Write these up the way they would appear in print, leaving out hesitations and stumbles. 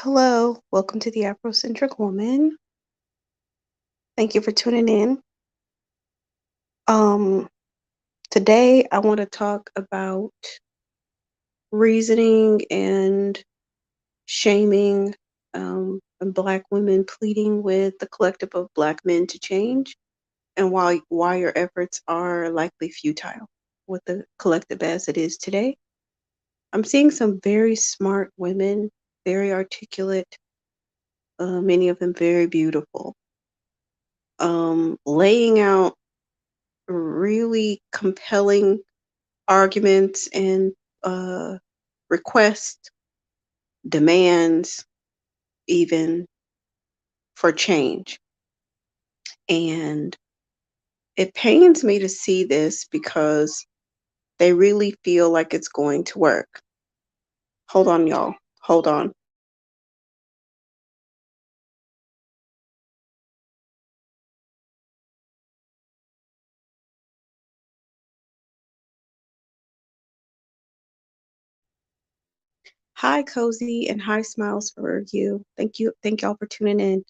Hello, welcome to the Afrocentric Woman. Thank you for tuning in. Um, Today I want to talk about reasoning and shaming and Black women pleading with the collective of Black men to change, and why your efforts are likely futile with the collective as it is today. I'm seeing some very smart women, very articulate, many of them very beautiful, laying out really compelling arguments and uh, requests, demands, even for change. And it pains me to see this because they really feel like it's going to work. Hold on, y'all. Hold on. Hi, Cozy, and hi, Smiles for you. Thank y'all for tuning in.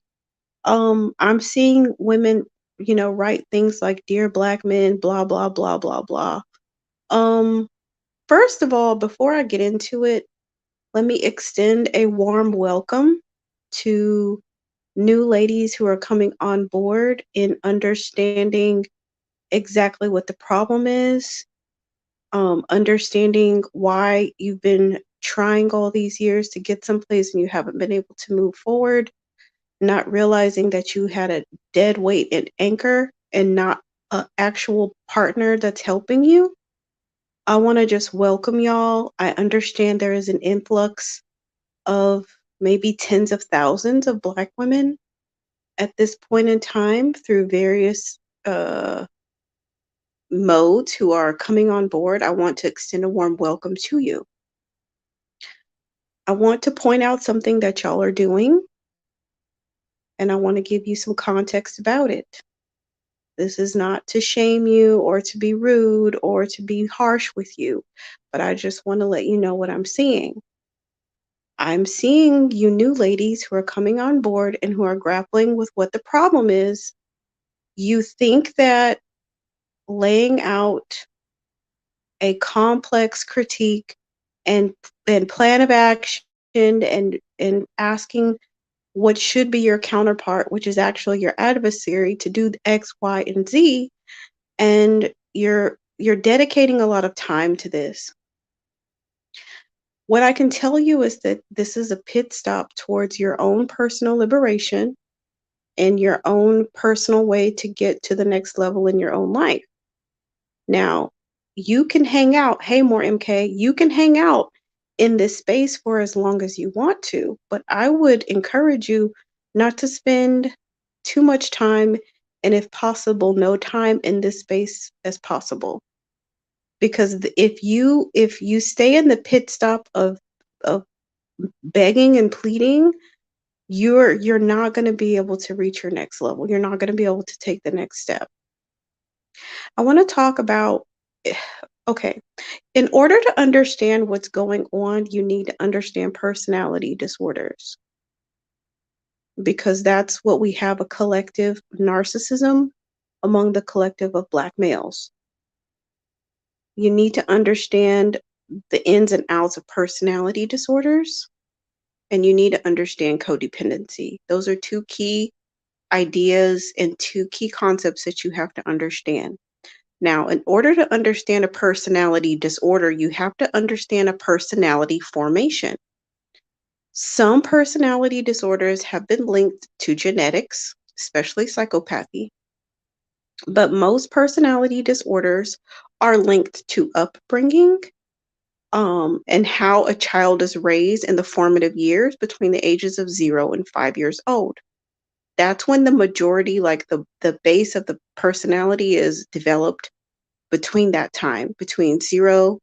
I'm seeing women, write things like "Dear Black Men," blah blah blah blah blah. Um, First of all, before I get into it, let me extend a warm welcome to new ladies who are coming on board in understanding exactly what the problem is, understanding why you've been trying all these years to get someplace and you haven't been able to move forward, not realizing that you had a dead weight and anchor and not an actual partner that's helping you. I want to just welcome y'all. I understand there is an influx of maybe tens of thousands of Black women at this point in time through various uh, modes who are coming on board. I want to extend a warm welcome to you. I want to point out something that y'all are doing, and I want to give you some context about it. This is not to shame you or to be rude or to be harsh with you, but I just want to let you know what I'm seeing. I'm seeing you new ladies who are coming on board and who are grappling with what the problem is. You think that laying out a complex critique and plan of action and asking what should be your counterpart, which is actually your adversary, to do X, Y, and Z, and you're dedicating a lot of time to this. What I can tell you is that this is a pit stop towards your own personal liberation and your own personal way to get to the next level in your own life. Now, you can hang out, hey, more MK, you can hang out in this space for as long as you want to, but I would encourage you not to spend too much time and, if possible, no time in this space as possible. Because if you stay in the pit stop of begging and pleading, you're not going to be able to reach your next level. You're not going to be able to take the next step. I want to talk about okay. In order to understand what's going on, you need to understand personality disorders because that's what we have, a collective narcissism among the collective of Black males. You need to understand the ins and outs of personality disorders, and you need to understand codependency. Those are two key ideas and two key concepts that you have to understand. Now, in order to understand a personality disorder, you have to understand a personality formation. Some personality disorders have been linked to genetics, especially psychopathy, but most personality disorders are linked to upbringing, and how a child is raised in the formative years between the ages of 0 and 5 years old. That's when the majority, like the base of the personality, is developed between that time, between 0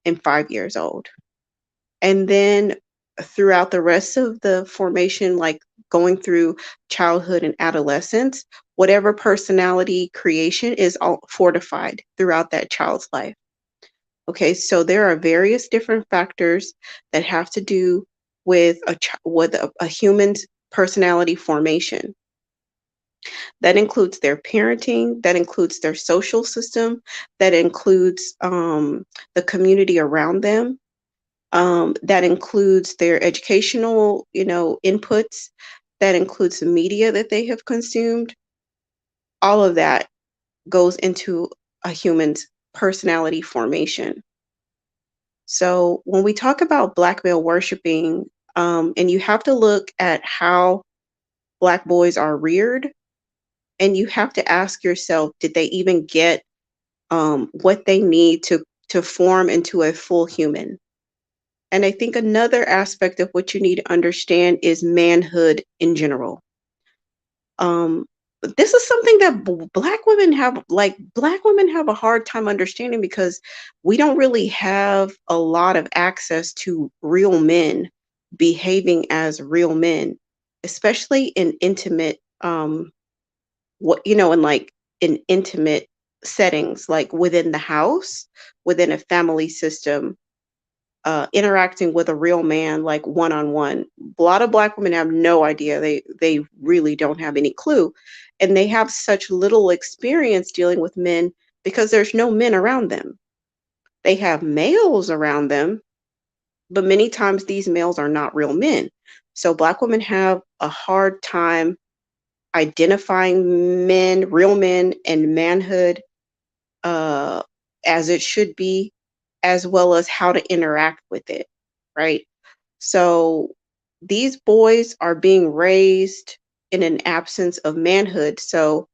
and 5 years old. And then throughout the rest of the formation, like going through childhood and adolescence, whatever personality creation is all fortified throughout that child's life. Okay, so there are various different factors that have to do with a human's personality formation. That includes their parenting, that includes their social system, that includes the community around them, that includes their educational, inputs, that includes the media that they have consumed. All of that goes into a human's personality formation. So when we talk about black male worshiping, and you have to look at how black boys are reared, and you have to ask yourself, did they even get what they need to form into a full human? And I think another aspect of what you need to understand is manhood in general. But this is something that black women have a hard time understanding because we don't really have a lot of access to real men behaving as real men, especially in intimate in like in intimate settings, like within the house, within a family system, interacting with a real man, like one on one. A lot of black women have no idea. They really don't have any clue, and they have such little experience dealing with men because there's no men around them. They have males around them, but many times these males are not real men. So black women have a hard time identifying men, real men, and manhood uh, as it should be, as well as how to interact with it, right? So these boys are being raised in an absence of manhood. So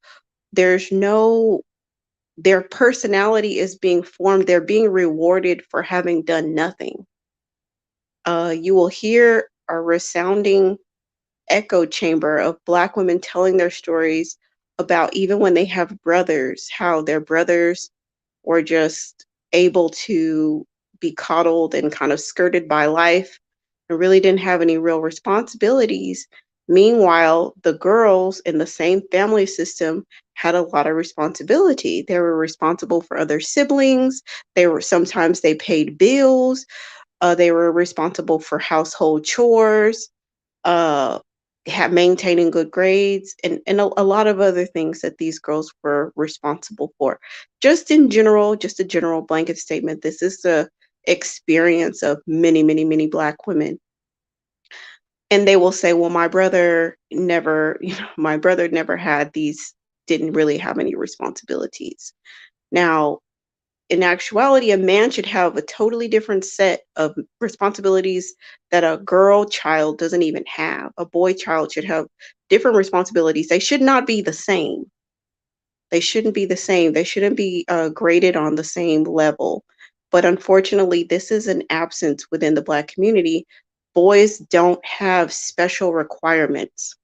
there's no, their personality is being formed. They're being rewarded for having done nothing. You will hear a resounding echo chamber of black women telling their stories about even when they have brothers, how their brothers were just able to be coddled and kind of skirted by life and really didn't have any real responsibilities. Meanwhile, the girls in the same family system had a lot of responsibility. They were responsible for other siblings. They paid bills. They were responsible for household chores, uh, maintaining good grades, and a lot of other things that these girls were responsible for. Just in general, just a general blanket statement. This is the experience of many, many, many black women. And they will say, well, my brother never, my brother never had these, didn't really have any responsibilities. Now, in actuality, a man should have a totally different set of responsibilities that a girl child doesn't even have. A boy child should have different responsibilities. They should not be the same. They shouldn't be the same. They shouldn't be graded on the same level. But unfortunately, this is an absence within the Black community. Boys don't have special requirements.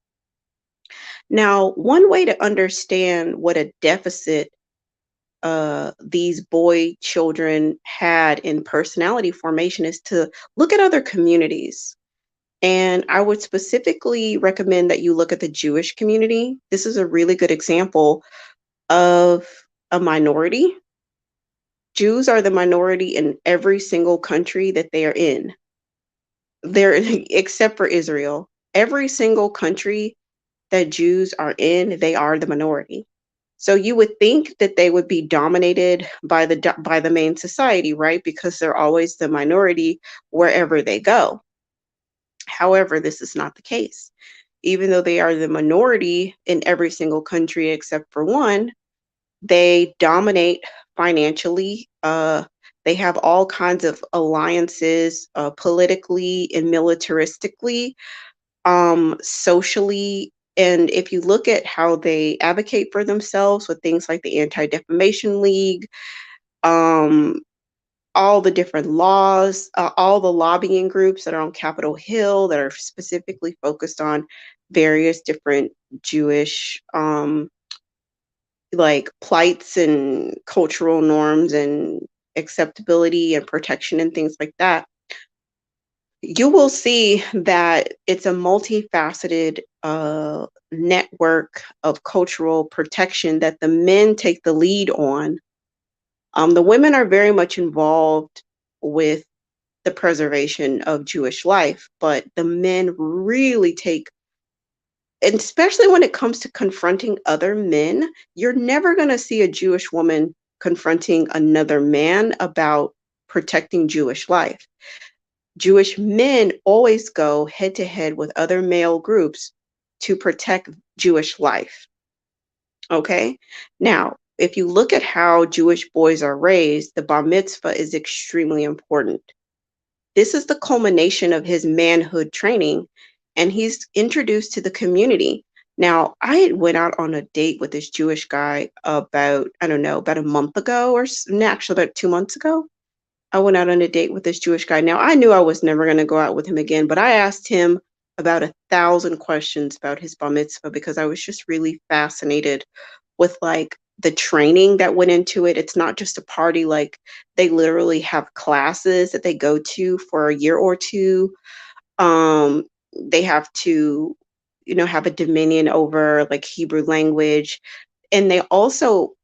Now, one way to understand what a deficit these boy children had in personality formation is to look at other communities. And I would specifically recommend that you look at the Jewish community. This is a really good example of a minority. Jews are the minority in every single country that they are in. They're except for Israel. Every single country that Jews are in, they are the minority. So you would think that they would be dominated by the main society, right? Because they're always the minority wherever they go. However, this is not the case. Even though they are the minority in every single country except for one, they dominate financially. They have all kinds of alliances, politically and militaristically, socially. And if you look at how they advocate for themselves with things like the Anti-Defamation League, um, all the different laws, all the lobbying groups that are on Capitol Hill that are specifically focused on various different Jewish like plights and cultural norms and acceptability and protection and things like that, you will see that it's a multifaceted network of cultural protection that the men take the lead on. The women are very much involved with the preservation of Jewish life, but the men really take, and especially when it comes to confronting other men, you're never going to see a Jewish woman confronting another man about protecting Jewish life. Jewish men always go head to head with other male groups to protect Jewish life. Okay. Now, if you look at how Jewish boys are raised, the bar mitzvah is extremely important. This is the culmination of his manhood training, and he's introduced to the community. Now, I had went out on a date with this Jewish guy about, I don't know, about a month ago no, actually about 2 months ago. I went out on a date with this Jewish guy. Now, I knew I was never going to go out with him again, but I asked him about 1,000 questions about his bar mitzvah because I was just really fascinated with like the training that went into it. It's not just a party, like they literally have classes that they go to for a year or two. They have to, have a dominion over like Hebrew language. And they also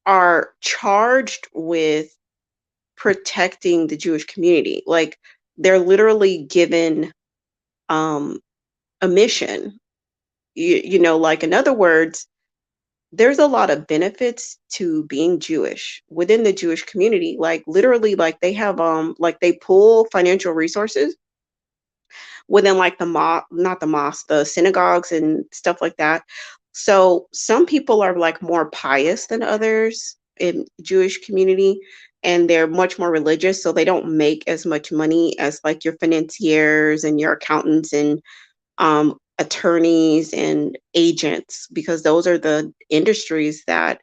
are charged with protecting the Jewish community. Like they're literally given um a mission. Like in other words, there's a lot of benefits to being Jewish within the Jewish community. Like literally, like they have like they pull financial resources within like the not the mosque, the synagogues and stuff like that. So some people are like more pious than others in Jewish community, and they're much more religious, so they don't make as much money as like your financiers and your accountants and attorneys and agents, because those are the industries that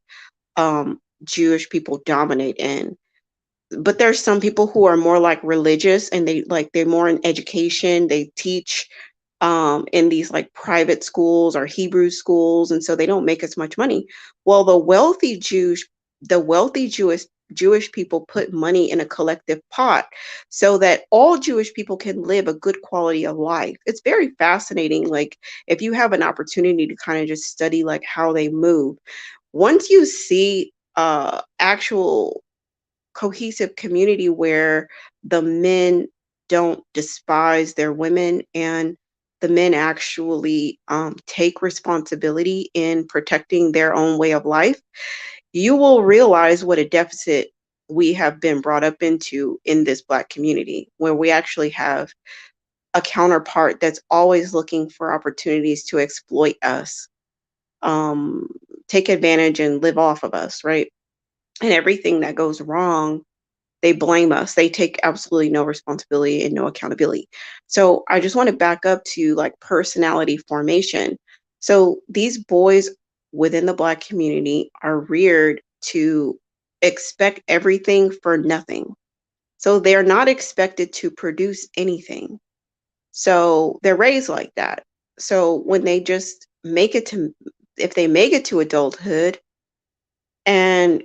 Jewish people dominate in. But there's some people who are more like religious, and they're more in education. They teach in these like private schools or Hebrew schools, and so they don't make as much money. Well, the wealthy Jewish people put money in a collective pot so that all Jewish people can live a good quality of life. It's very fascinating. Like if you have an opportunity to kind of just study like how they move, once you see actual cohesive community where the men don't despise their women, and the men actually take responsibility in protecting their own way of life, you will realize what a deficit we have been brought up into in this Black community, where we actually have a counterpart that's always looking for opportunities to exploit us, um, take advantage and live off of us, right? And everything that goes wrong, they blame us. They take absolutely no responsibility and no accountability. So I just want to back up to like personality formation. So these boys within the Black community are reared to expect everything for nothing. So they're not expected to produce anything. So they're raised like that. So when they just if they make it to adulthood, and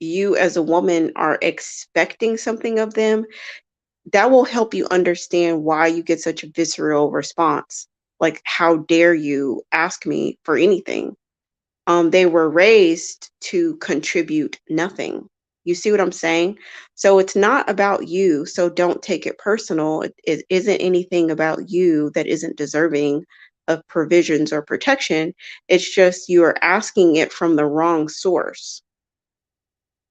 you as a woman are expecting something of them, that will help you understand why you get such a visceral response. Like, how dare you ask me for anything? They were raised to contribute nothing. You see what I'm saying? So it's not about you. So don't take it personal. It isn't anything about you that isn't deserving of provisions or protection. It's just you are asking it from the wrong source.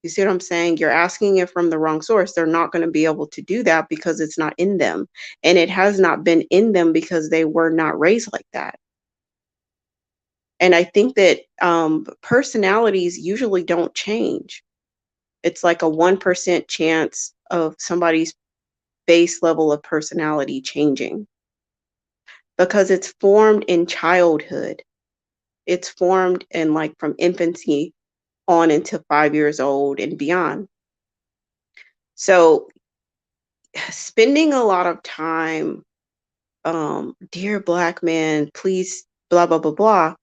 You see what I'm saying? You're asking it from the wrong source. They're not going to be able to do that because it's not in them. And it has not been in them because they were not raised like that. And I think that personalities usually don't change. It's like a 1% chance of somebody's base level of personality changing because it's formed in childhood. It's formed in like from infancy on into 5 years old and beyond. So spending a lot of time, dear Black man, please, blah, blah, blah, blah,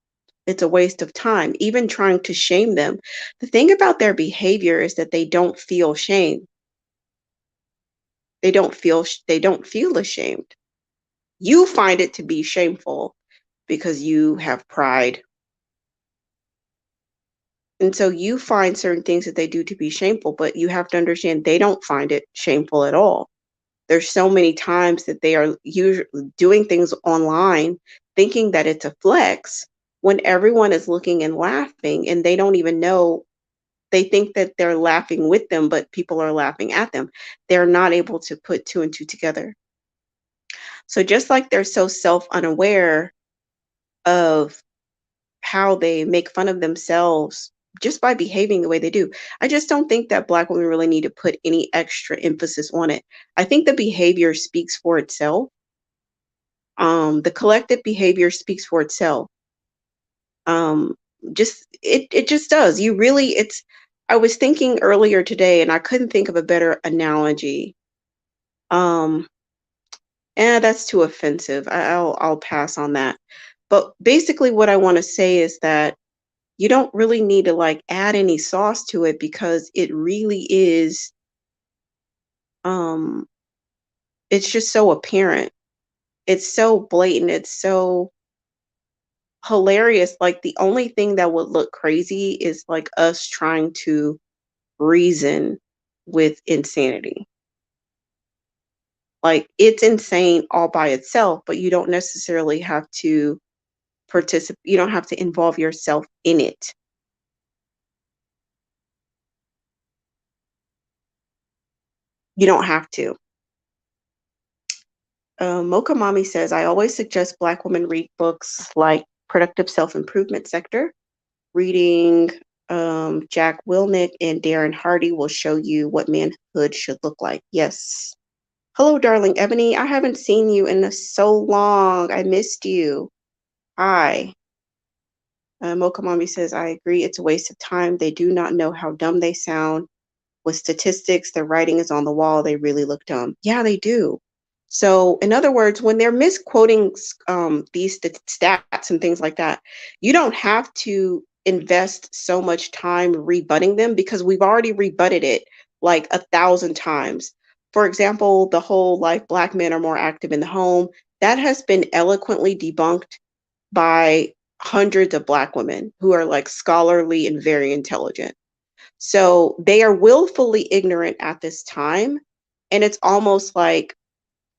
it's a waste of time. Even trying to shame them. The thing about their behavior is that they don't feel shame. They don't feel ashamed. You find it to be shameful because you have pride. And so you find certain things that they do to be shameful, but you have to understand they don't find it shameful at all. There's so many times that they are usually doing things online thinking that it's a flex when everyone is looking and laughing and they don't even know. They think that they're laughing with them, but people are laughing at them. They're not able to put two and two together. So just like they're so self-unaware of how they make fun of themselves just by behaving the way they do, I just don't think that Black women really need to put any extra emphasis on it. I think the behavior speaks for itself. The collective behavior speaks for itself. Um, just it just does. You really it's I was thinking earlier today and I couldn't think of a better analogy. Um, that's too offensive. I'll pass on that. But basically what I want to say is that you don't really need to like add any sauce to it because it really is um it's just so apparent. It's so blatant. It's so hilarious. Like the only thing that would look crazy is like us trying to reason with insanity. Like it's insane all by itself, but you don't necessarily have to participate. You don't have to involve yourself in it. You don't have to. Mocha Mommy says, I always suggest Black women read books like Productive Self Improvement Sector. Reading Jack Wilnick and Darren Hardy will show you what manhood should look like. Yes. Hello, darling Ebony. I haven't seen you in so long. I missed you. Hi. Mocha Mommy says, I agree. It's a waste of time. They do not know how dumb they sound. With statistics, their writing is on the wall. They really look dumb. Yeah, they do. So, in other words, when they're misquoting these stats and things like that, you don't have to invest so much time rebutting them because we've already rebutted it like 1,000 times. For example, the whole like Black men are more active in the home, that has been eloquently debunked by hundreds of Black women who are like scholarly and very intelligent. So they are willfully ignorant at this time. And it's almost like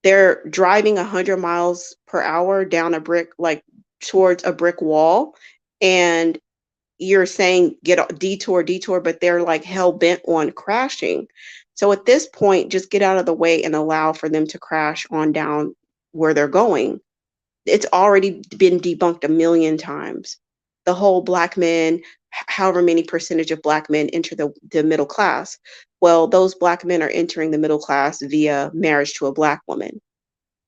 they're driving 100 miles per hour down a brick, like towards a brick wall. And you're saying detour, detour, but they're like hell bent on crashing. So at this point, just get out of the way and allow for them to crash on down where they're going. It's already been debunked a million times. The whole Black men, however many percentage of Black men enter the middle class. Well, those Black men are entering the middle class via marriage to a Black woman.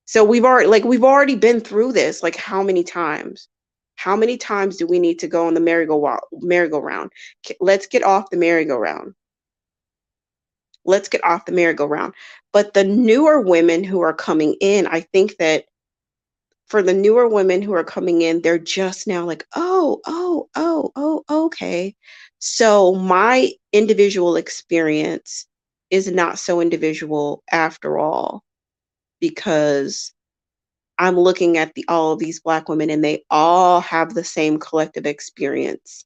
So we've already been through this. Like how many times? How many times do we need to go on the merry-go-round? Let's get off the merry-go-round. Let's get off the merry-go-round. But the newer women who are coming in, I think that for the newer women who are coming in, they're just now like, oh, oh, oh, oh, okay. So my individual experience is not so individual after all, because I'm looking at all of these Black women and they all have the same collective experience.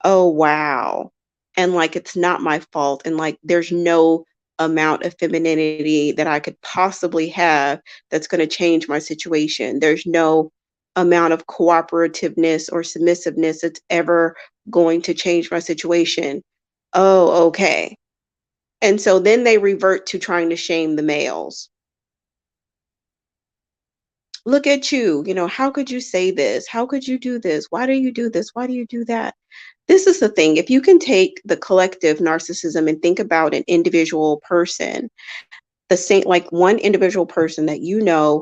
Oh, wow. And like, it's not my fault. And like, there's no amount of femininity that I could possibly have that's going to change my situation. There's no amount of cooperativeness or submissiveness that's ever going to change my situation. Oh, okay. And so then they revert to trying to shame the males. Look at you, how could you say this? How could you do this? Why do you do this? Why do you do that? This is the thing. If you can take the collective narcissism and think about an individual person, the same, like one individual person that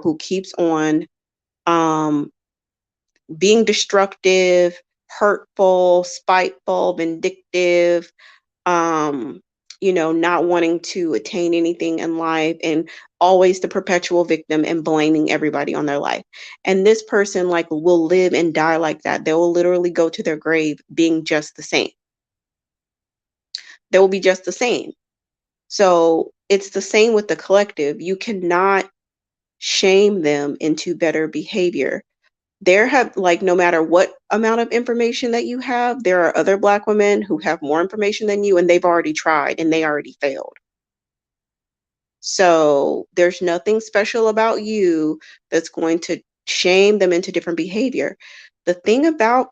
who keeps on um, being destructive, hurtful, spiteful, vindictive, um, not wanting to attain anything in life and always the perpetual victim and blaming everybody on their life. And this person like will live and die like that. They will literally go to their grave being just the same. They will be just the same. So it's the same with the collective. You cannot shame them into better behavior. There have like no matter what amount of information that you have, there are other Black women who have more information than you and they've already tried and they already failed. So there's nothing special about you that's going to shame them into different behavior. The thing about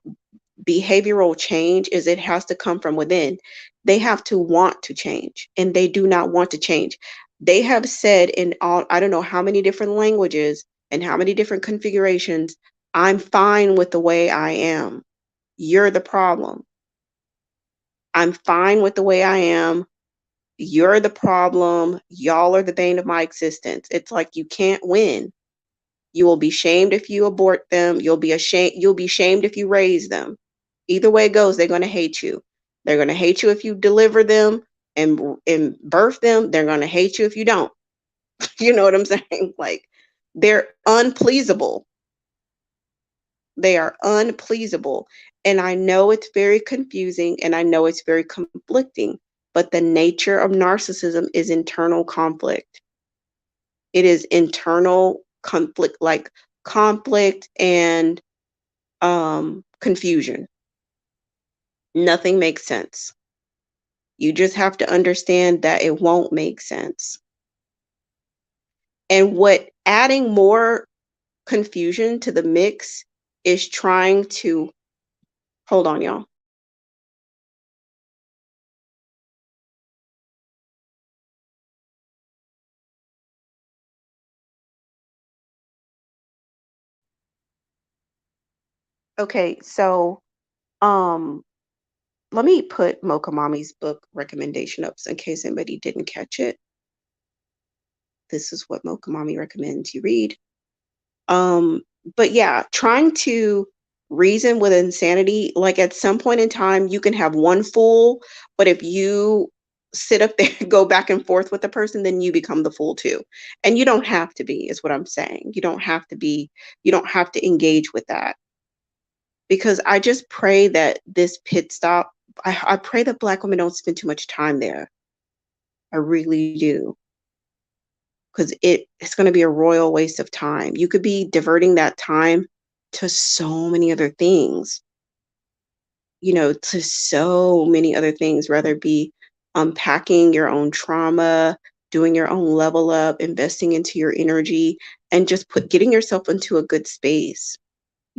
behavioral change is it has to come from within. They have to want to change, and they do not want to change. They have said in all, I don't know how many different languages and how many different configurations, I'm fine with the way I am. You're the problem. I'm fine with the way I am. You're the problem. Y'all are the bane of my existence. It's like you can't win. You will be shamed if you abort them. You'll be shamed if you raise them. Either way it goes, they're going to hate you. They're going to hate you if you deliver them and birth them. They're going to hate you if you don't. You know what I'm saying? Like, they're unpleasable. They are unpleasable. And I know it's very confusing and I know it's very conflicting, but the nature of narcissism is internal conflict. It is internal conflict, like conflict and confusion. Nothing makes sense. You just have to understand that it won't make sense. And what adding more confusion to the mix is trying to hold on, y'all. Okay, so um let me put Mocha Mommy's book recommendation up in case anybody didn't catch it. This is what Mocha Mommy recommends you read. Um, but yeah, trying to reason with insanity, like at some point in time, you can have one fool, but if you sit up there and go back and forth with the person, then you become the fool too. And you don't have to be, is what I'm saying. You don't have to be, you don't have to engage with that. Because I just pray that this pit stop, I pray that Black women don't spend too much time there. I really do. Because it's going to be a royal waste of time. You could be diverting that time to so many other things, to so many other things, rather be unpacking your own trauma, doing your own level up, investing into your energy, and just getting yourself into a good space,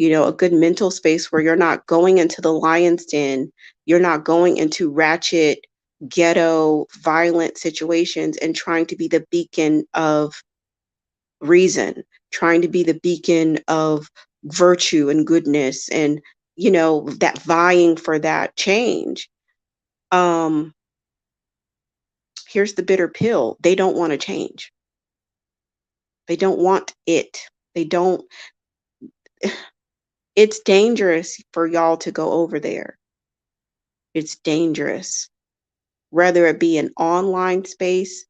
a good mental space where you're not going into the lion's den, you're not going into ratchet, ghetto, violent situations and trying to be the beacon of reason, trying to be the beacon of virtue and goodness and, that vying for that change. Um, Here's the bitter pill. They don't want to change. They don't want it. They don't, it's dangerous for y'all to go over there. It's dangerous, whether it be an online space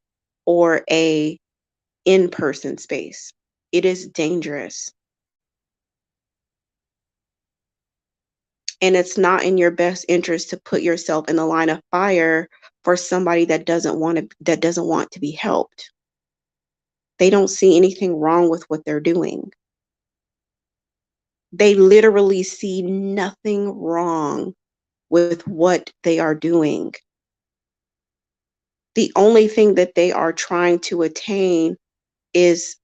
or a in-person space. It is dangerous. And it's not in your best interest to put yourself in the line of fire for somebody that doesn't want to be helped. They don't see anything wrong with what they're doing. They literally see nothing wrong with what they are doing. The only thing that they are trying to attain is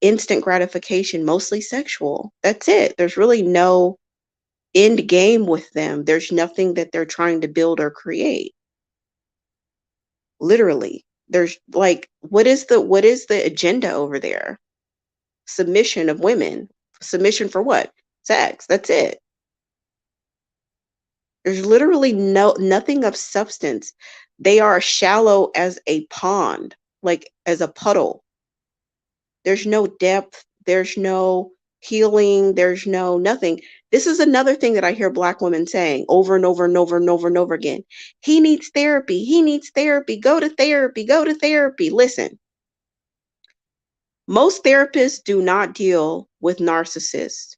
instant gratification, mostly sexual. That's it. There's really no end game with them. There's nothing that they're trying to build or create. Literally. There's like, what is the agenda over there? Submission of women. Submission for what? Sex. That's it. There's literally nothing of substance. They are shallow as a pond, like as a puddle. There's no depth, there's no healing, there's no nothing. This is another thing that I hear Black women saying over and over and over and over and over again. He needs therapy. He needs therapy. Go to therapy. Go to therapy. Listen, most therapists do not deal with narcissists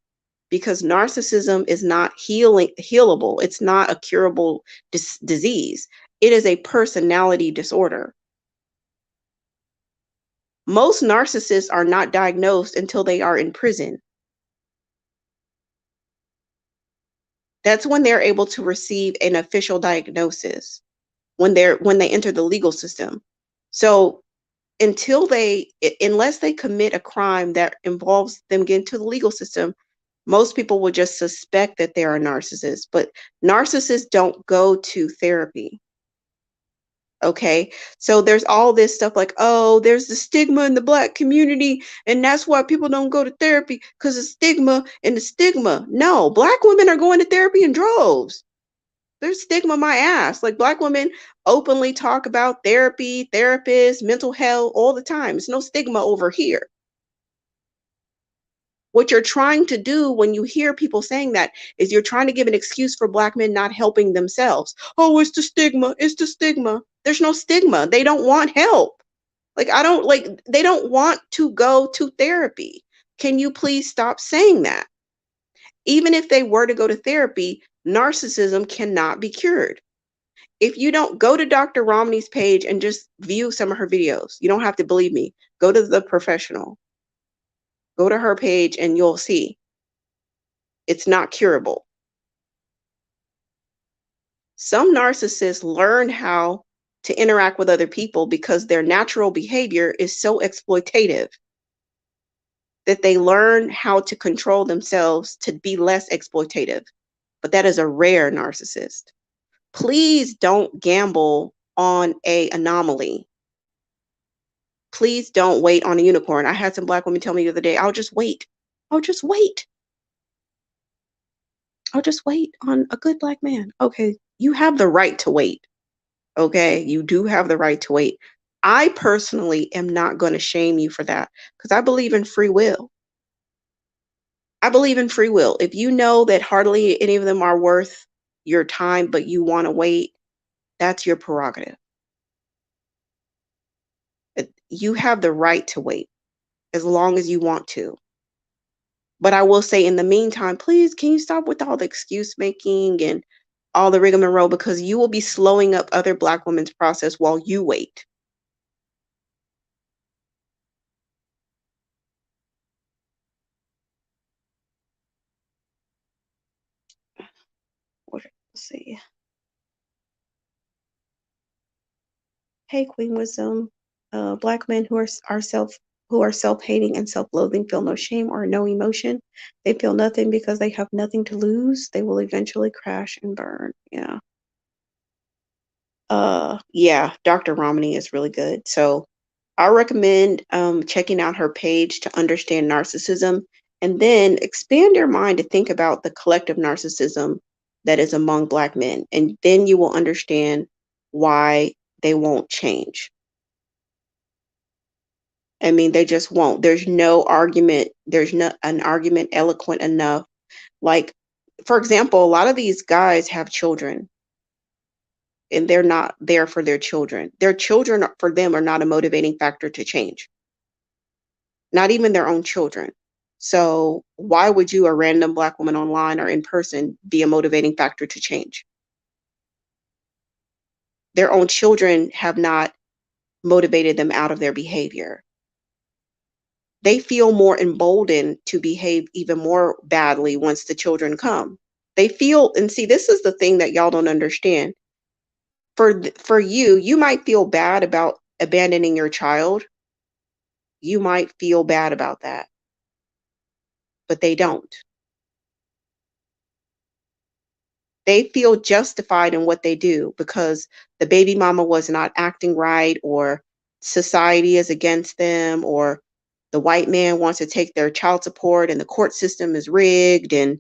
because narcissism is not healable. It's not a curable disease. It is a personality disorder. Most narcissists are not diagnosed until they are in prison. That's when they're able to receive an official diagnosis, when they enter the legal system. So unless they commit a crime that involves them getting to the legal system, most people will just suspect that they are a narcissist. But narcissists don't go to therapy. Okay. So there's all this stuff like, oh, there's the stigma in the Black community, and that's why people don't go to therapy because of stigma and the stigma. No, Black women are going to therapy in droves. There's stigma my ass. Like, Black women openly talk about therapy, therapists, mental health all the time. It's no stigma over here. What you're trying to do when you hear people saying that is you're trying to give an excuse for Black men not helping themselves. Oh, it's the stigma. It's the stigma. There's no stigma. They don't want help. Like, they don't want to go to therapy. Can you please stop saying that? Even if they were to go to therapy, narcissism cannot be cured. If you don't, go to Dr. Romney's page and just view some of her videos. You don't have to believe me. Go to the professional. Go to her page and you'll see it's not curable. Some narcissists learn how to interact with other people because their natural behavior is so exploitative that they learn how to control themselves to be less exploitative. But that is a rare narcissist. Please don't gamble on a anomaly. Please don't wait on a unicorn. I had some Black women tell me the other day, I'll just wait. I'll just wait. I'll just wait on a good Black man. Okay, you have the right to wait. Okay, you do have the right to wait. I personally am not going to shame you for that because I believe in free will. I believe in free will. If you know that hardly any of them are worth your time, but you want to wait, that's your prerogative. You have the right to wait as long as you want to. But I will say, in the meantime, please, can you stop with all the excuse making and all the rigmarole, because you will be slowing up other Black women's process while you wait. Let's see. Hey, Queen Wisdom. Black men who are self-hating and self-loathing feel no shame or no emotion. They feel nothing because they have nothing to lose. They will eventually crash and burn. Yeah. Yeah, Dr. Romney is really good. So I recommend checking out her page to understand narcissism, and then expand your mind to think about the collective narcissism that is among Black men. And then you will understand why they won't change. I mean, they just won't. There's no argument. There's not an argument eloquent enough. Like, for example, a lot of these guys have children and they're not there for their children. Their children for them are not a motivating factor to change, not even their own children. So why would you, a random Black woman online or in person, be a motivating factor to change? Their own children have not motivated them out of their behavior. They feel more emboldened to behave even more badly once the children come. They feel, and see, this is the thing that y'all don't understand. For you, you might feel bad about abandoning your child. You might feel bad about that, but they don't. They feel justified in what they do because the baby mama was not acting right, or society is against them, or the white man wants to take their child support and the court system is rigged, and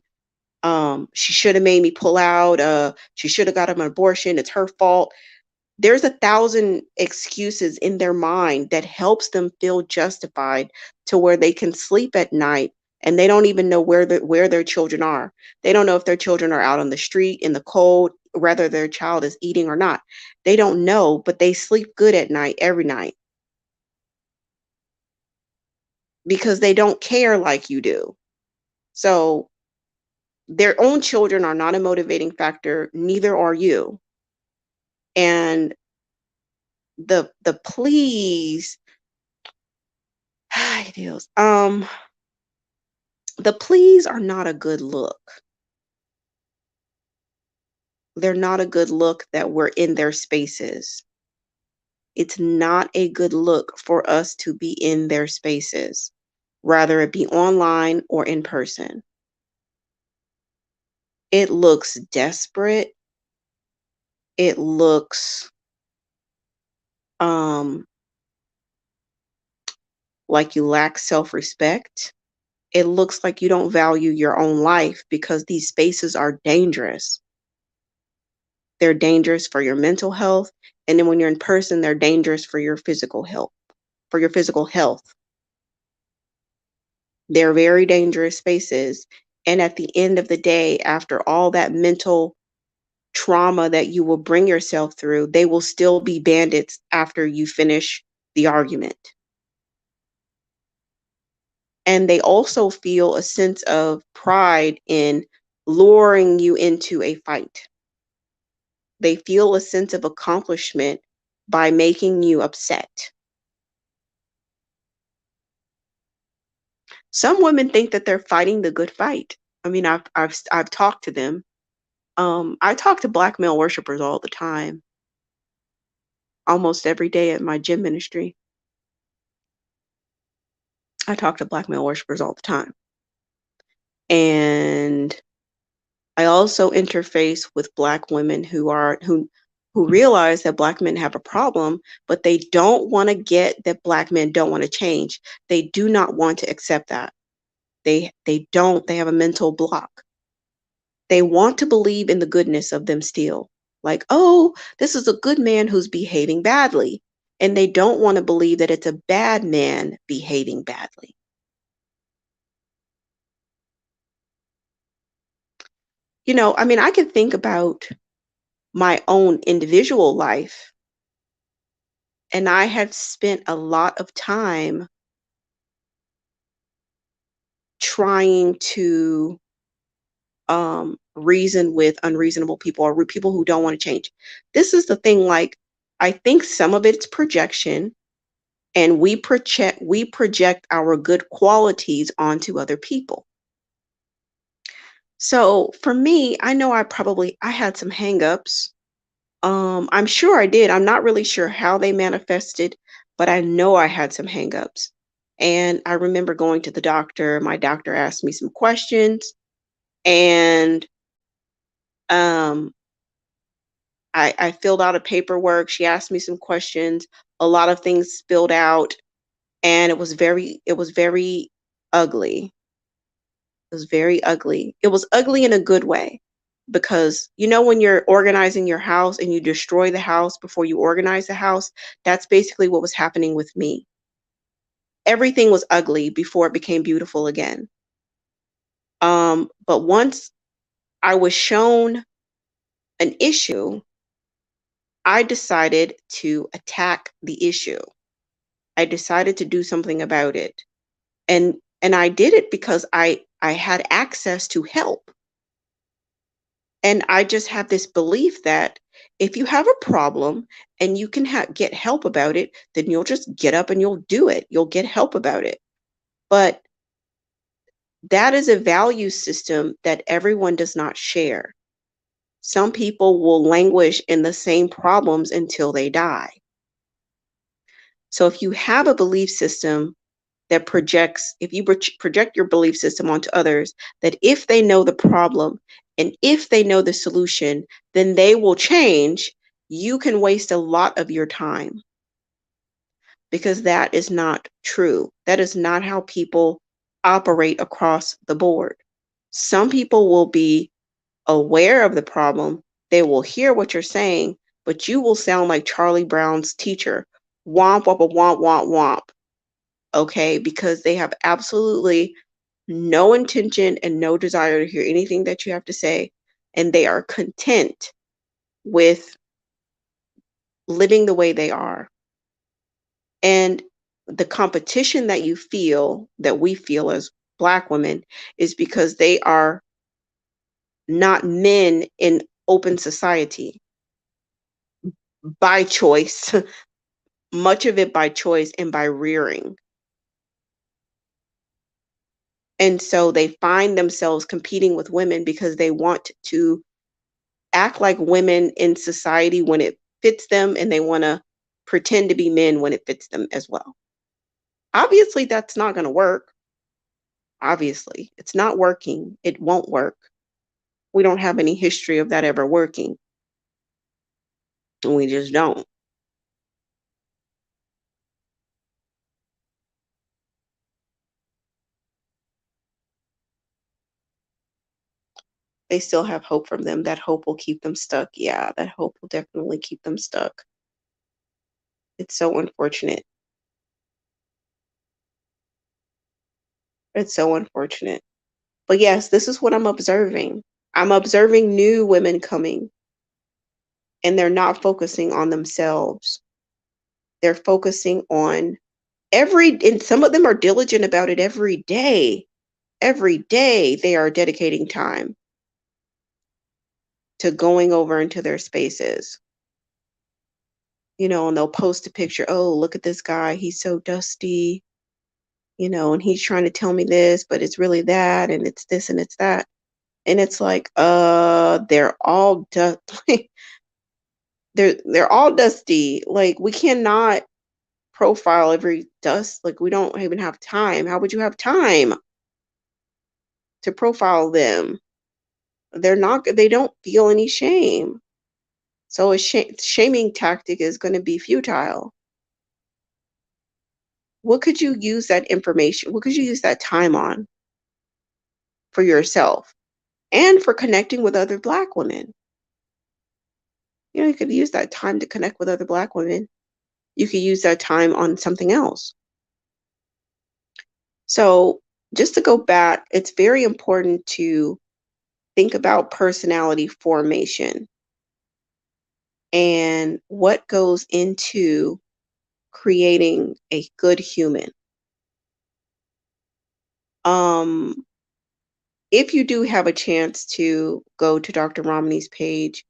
she should have made me pull out, she should have got him an abortion, it's her fault. There's 1,000 excuses in their mind that helps them feel justified to where they can sleep at night and they don't even know where their children are. They don't know if their children are out on the street in the cold, whether their child is eating or not. They don't know, but they sleep good at night every night because they don't care like you do. So their own children are not a motivating factor, neither are you. And the pleas, ideals. The pleas are not a good look. They're not a good look that we're in their spaces. It's not a good look for us to be in their spaces, rather it be online or in person. It looks desperate. It looks um, like you lack self-respect. It looks like you don't value your own life because these spaces are dangerous. They're dangerous for your mental health, and then when you're in person, they're dangerous for your physical health. For your physical health, they're very dangerous spaces. And at the end of the day, after all that mental trauma that you will bring yourself through, they will still be bandits after you finish the argument. And they also feel a sense of pride in luring you into a fight. They feel a sense of accomplishment by making you upset. Some women think that they're fighting the good fight. I mean, I've talked to them. I talk to black male worshipers all the time, almost every day at my gym ministry. I talk to black male worshipers all the time. And I also interface with black women who realize that black men have a problem, but they don't want to get that black men don't want to change. They do not want to accept that. They have a mental block. They want to believe in the goodness of them still. Like, oh, this is a good man who's behaving badly. And they don't want to believe that it's a bad man behaving badly. I mean, I can think about my own individual life, and I have spent a lot of time trying to reason with unreasonable people or people who don't want to change. This is the thing, like, I think some of it's projection, and we project our good qualities onto other people. So for me, I know I had some hangups. I'm sure I did. I'm not really sure how they manifested, but I know I had some hangups. And I remember going to the doctor. My doctor asked me some questions, and um, I filled out a paperwork. She asked me some questions. A lot of things spilled out, and it was very ugly. It was very ugly. It was ugly in a good way because when you're organizing your house and you destroy the house before you organize the house, that's basically what was happening with me. Everything was ugly before it became beautiful again. But once I was shown an issue, I decided to attack the issue. I decided to do something about it. And I did it because I had access to help. And I just have this belief that if you have a problem and you can get help about it, then you'll just get up and you'll do it. You'll get help about it. But that is a value system that everyone does not share. Some people will languish in the same problems until they die. So if you have a belief system that projects, if you project your belief system onto others, that if they know the problem and if they know the solution, then they will change, you can waste a lot of your time because that is not true. That is not how people operate across the board. Some people will be aware of the problem, they will hear what you're saying, but you will sound like Charlie Brown's teacher. Womp, womp, womp, womp, womp. Okay, because they have absolutely no intention and no desire to hear anything that you have to say, and they are content with living the way they are. And the competition that we feel as Black women, is because they are not men in open society by choice, much of it by choice and by rearing. And so they find themselves competing with women because they want to act like women in society when it fits them, and they want to pretend to be men when it fits them as well. Obviously, that's not going to work. Obviously, it's not working. It won't work. We don't have any history of that ever working. And we just don't. They still have hope from them. That hope will keep them stuck. Yeah, that hope will definitely keep them stuck. It's so unfortunate. It's so unfortunate. But yes, this is what I'm observing. I'm observing new women coming, and they're not focusing on themselves. They're focusing on and some of them are diligent about it every day. Every day they are dedicating time to going over into their spaces. And they'll post a picture. Oh, look at this guy. He's so dusty, and he's trying to tell me this, but it's really that, and it's this and it's that. And it's like, they're all they're all dusty. Like, we cannot profile every dust. Like, we don't even have time. How would you have time to profile them? They don't feel any shame. So a shaming tactic is going to be futile. What could you use that information? What could you use that time on for yourself and for connecting with other Black women? You could use that time to connect with other Black women. You could use that time on something else. So, just to go back, it's very important to think about personality formation and what goes into creating a good human. Um, if you do have a chance to go to Dr. Romney's page,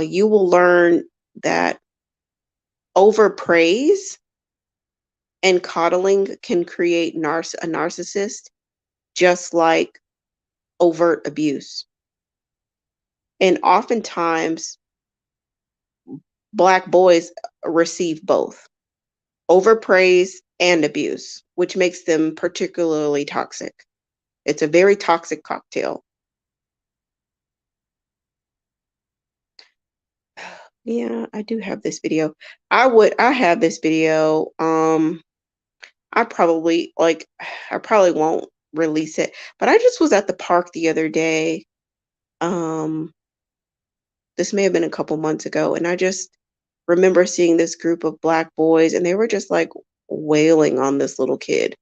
you will learn that overpraise and coddling can create a narcissist, just like overt abuse. And oftentimes, Black boys receive both overpraise and abuse, which makes them particularly toxic. It's a very toxic cocktail. Yeah, I do have this video. I have this video. I probably I probably won't release it, but I just was at the park the other day. Um, this may have been a couple months ago, and I just remember seeing this group of Black boys, and they were just like wailing on this little kid.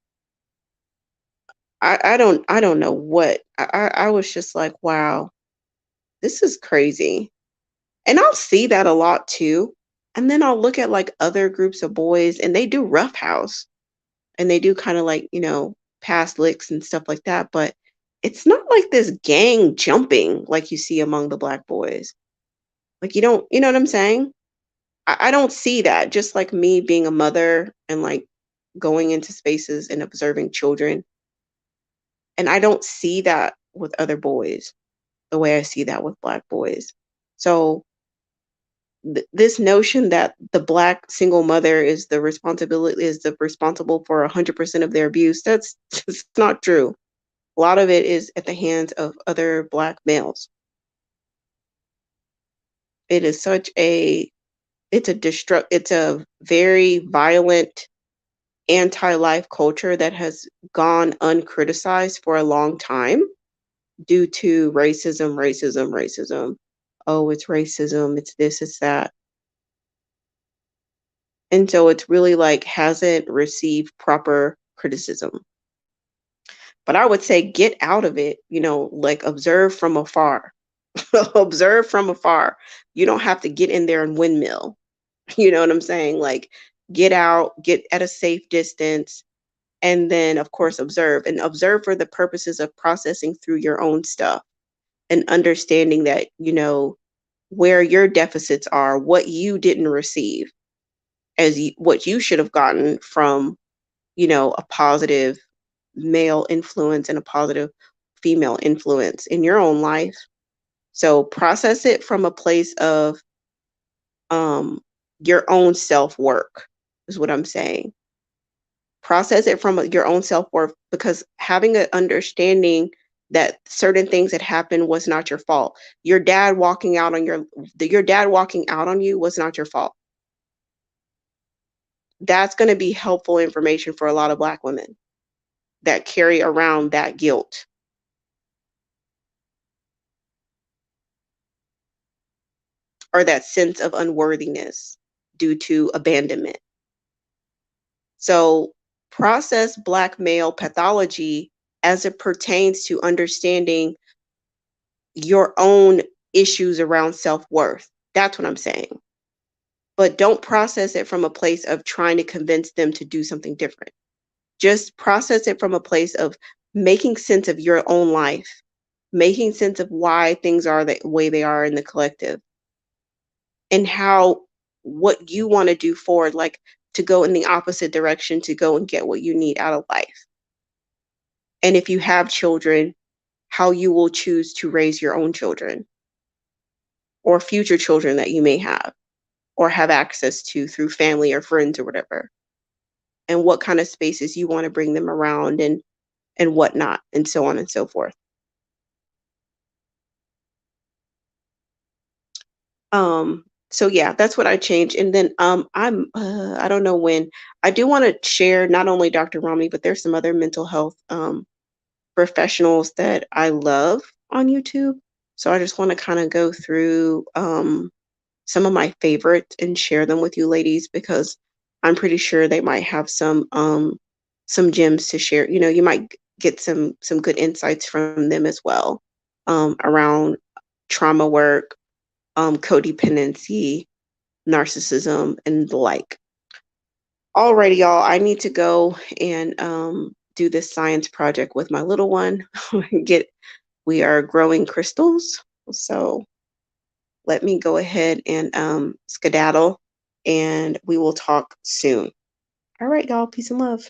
I don't know what I was just like, wow, this is crazy. And I'll see that a lot too. And then I'll look at like other groups of boys, and they do roughhouse, and they do kind of like, pass licks and stuff like that. But it's not like this gang jumping like you see among the Black boys. Like, you know what I'm saying? I don't see that. Just like me being a mother and like going into spaces and observing children. And I don't see that with other boys the way I see that with Black boys. So this notion that the Black single mother is the responsible for 100% of their abuse, that's just not true. A lot of it is at the hands of other Black males. It is it's a very violent anti-life culture that has gone uncriticized for a long time due to racism, racism, racism. Oh, it's racism, it's this, it's that. And so it's really like hasn't received proper criticism. But I would say get out of it, like observe from afar. Observe from afar. You don't have to get in there and windmill. You know what I'm saying? Like get out, get at a safe distance, and then of course observe for the purposes of processing through your own stuff and understanding that, where your deficits are, what you didn't receive what you should have gotten from, a positive male influence and a positive female influence in your own life. So process it from a place of your own self-work, is what I'm saying. Process it from your own self-worth, because having an understanding that certain things that happened was not your fault. Your dad walking out on you was not your fault. That's going to be helpful information for a lot of Black women that carry around that guilt or that sense of unworthiness due to abandonment. So, process Black male pathology as it pertains to understanding your own issues around self-worth. That's what I'm saying. But don't process it from a place of trying to convince them to do something different. Just process it from a place of making sense of your own life, making sense of why things are the way they are in the collective, and how what you want to do forward, like to go in the opposite direction, to go and get what you need out of life. And if you have children, how you will choose to raise your own children or future children that you may have or have access to through family or friends or whatever, and what kind of spaces you want to bring them around and whatnot, and so on and so forth. So yeah, that's what I changed. And then I don't know when. I do want to share not only Dr. Rami, but there's some other mental health professionals that I love on YouTube. So I just want to kind of go through some of my favorites and share them with you ladies, because I'm pretty sure they might have some gems to share. You know, you might get some good insights from them as well, around trauma work, codependency, narcissism, and the like. Alrighty, y'all, I need to go and do this science project with my little one. Get We are growing crystals, so let me go ahead and skedaddle, and we will talk soon. All right, y'all. Peace and love.